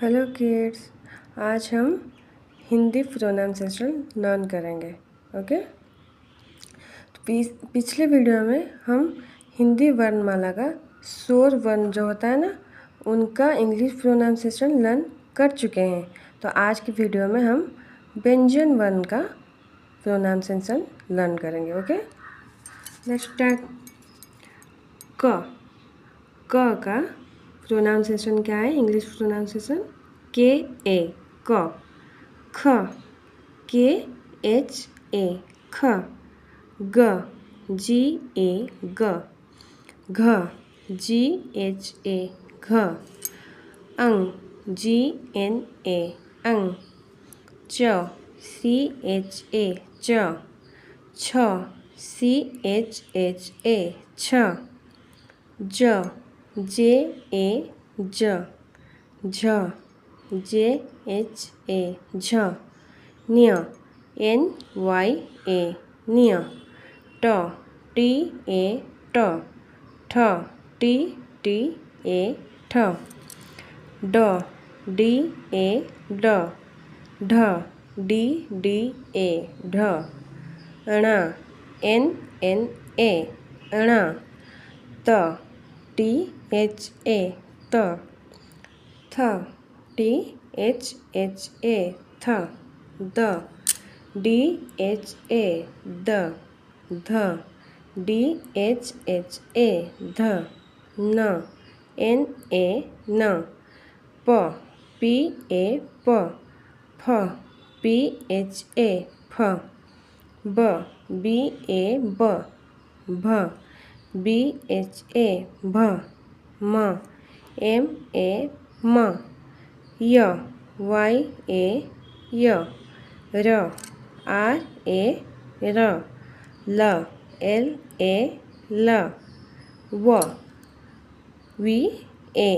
Hello kids, आज हम Hindi pronunciation learn करेंगे। ओके, तो पिछले वीडियो में हम हिंदी वर्णमाला का स्वर वर्ण जो होता है ना, उनका इंग्लिश प्रोनाउंसिएशन लर्न कर चुके हैं। तो आज की वीडियो में हम व्यंजन वर्ण का प्रोनाउंसिएशन लर्न करेंगे। Okay, let's start. क का प्रोनाउंसिएशन क्या है? इंग्लिश प्रोनाउंसिएशन के ए क। ख के एच ए ख। ग जी ए ग। घ जी एच ए घ। अंग जी एन ए अंग। च सी एच ए च। छ सी एच एच ए छ। ज जे ए ज। झ जे एच ए झ। न्य एन वाई ए न्य। ट टी ए ट। ठ टी टी ए ठ। ड डी ए ड। ढ डी डी ए ढ। ण एन एन ए ण। त टी एच ए त। थ टी एच एच ए थ। The D H A the. ध डी एच एच ए ध। न एन ए न। प पी ए प। फ पी एच ए फ। ब बी ए ब। भ बी एच ए भ। म एम ए म। य वाई ए य। र आर ए र। ल एल ए ल। व वी ए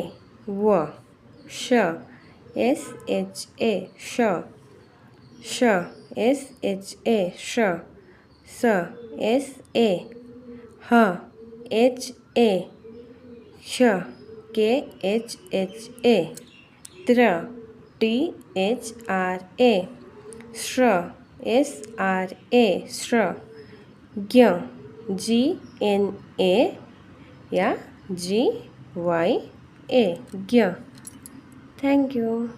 व। श एस एच ए श। श एस एच ए श। स एस ए। ह एच ए क्ष के एच एच ए। त्र टी एच आर ए श्र एस आर ए श्र। ज्ञ जी एन ए या जी वाई ए ज्ञ। Thank you.